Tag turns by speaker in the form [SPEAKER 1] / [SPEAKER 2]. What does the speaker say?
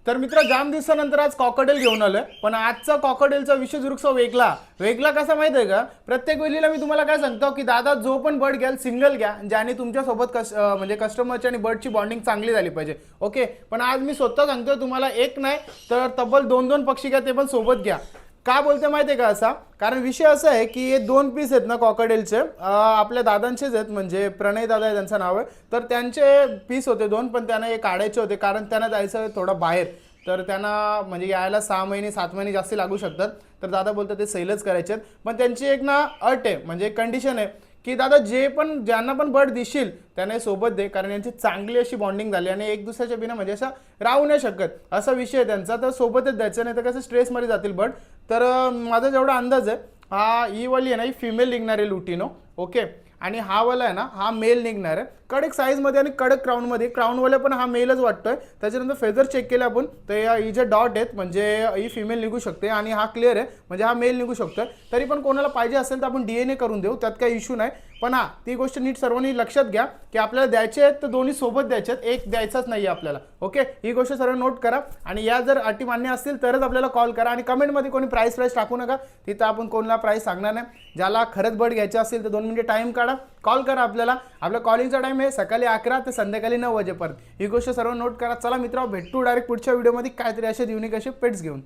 [SPEAKER 1] तर मित्र जाम दिवसानंतर आज कॉकटेल घेऊन आलोय, पण आजचा कॉकटेलचा विषय जुरुकसा वेगळा वेगळा कसा माहिती आहे का? प्रत्येक वेळेला मी तुम्हाला काय सांगतो की दादा जो पण बर्ड घ्याल सिंगल घ्या, ज्याने तुमच्यासोबत म्हणजे कस्टमरची आणि बर्डची बॉन्डिंग चांगली झाली पाहिजे. ओके, पण आज मी स्वतः सांगतोय तुम्हाला, एक नाही तर तब्बल दोन दोन पक्षी घ्या, ते पण सोबत घ्या. का बोलते माहिती आहे का असा? कारण विषय असा आहे की हे दोन पीस आहेत ना कॉकटेलचे, आपल्या दादांचेच आहेत, म्हणजे प्रणय दादा आहे त्यांचं नाव आहे. तर त्यांचे पीस होते दोन, पण त्यांना हे काढायचे होते कारण त्यांना जायचं थोडं बाहेर. तर त्यांना म्हणजे यायला 6 महिने 7 महिने जास्त लागू शकतात. तर दादा बोलतात ते सेलच करायचे आहेत. पण त्यांची एक ना अट आहे, म्हणजे कंडिशन आहे की दादा जे पण ज्यांना पण बर्ड दिशील त्यांना हे सोबत दे, कारण यांची चांगली अशी बॉन्डिंग झाली आणि एक दुसऱ्याच्या बिना म्हणजे असं राहू नाही शकत असा विषय आहे त्यांचा. तर सोबतच द्यायचं, नाही तर कसं स्ट्रेसमध्ये जातील बर्ड. तर माझा जेवढा अंदाज आहे, हा ही वाली आहे ना, ही फिमेल निघणार आहे लुटिनो. ओके, आणि हा वाला आहे ना, हा मेल निघणार आहे कडक साईजमध्ये आणि कडक क्राऊनमध्ये. क्राऊनवाला पण हा मेलच वाटतोय. त्याच्यानंतर फेदर चेक केले आपण, तर ही जे डॉट आहेत म्हणजे ही फिमेल निघू शकते आणि हा क्लिअर आहे म्हणजे हा मेल निघू शकतोय. तरी पण कोणाला पाहिजे असेल तर आपण DNA करून देऊ, त्यात काही इश्यू नाही. पण हा ती गोष्ट नीट सर्वांनी लक्षात घ्या की आपल्याला द्यायचे आहेत तर दोन्ही सोबत द्यायचे आहेत, एक द्यायचाच नाही आहे आपल्याला. ओके, ही गोष्ट सर्व नोट करा. आणि या जर अटी मान्य असतील तरच आपल्याला कॉल करा. आणि कमेंटमध्ये कोणी प्राईस टाकू नका, तिथं आपण कोणाला प्राईस सांगणार नाही. ज्याला खरंच बर्ड घ्यायचे असेल तर 2 मिनिटे टाईम काढा, कॉल करा आपल्याला. आपला कॉलिंगचा टाईम आहे सकाळी 11 ते संध्याकाळी 9 वाजेपर्यंत. ही गोष्ट सर्व नोट करा. चला मित्रांनो, भेटू डायरेक्ट पुढच्या व्हिडिओमध्ये काहीतरी असे युनिक असे पेट्स घेऊन.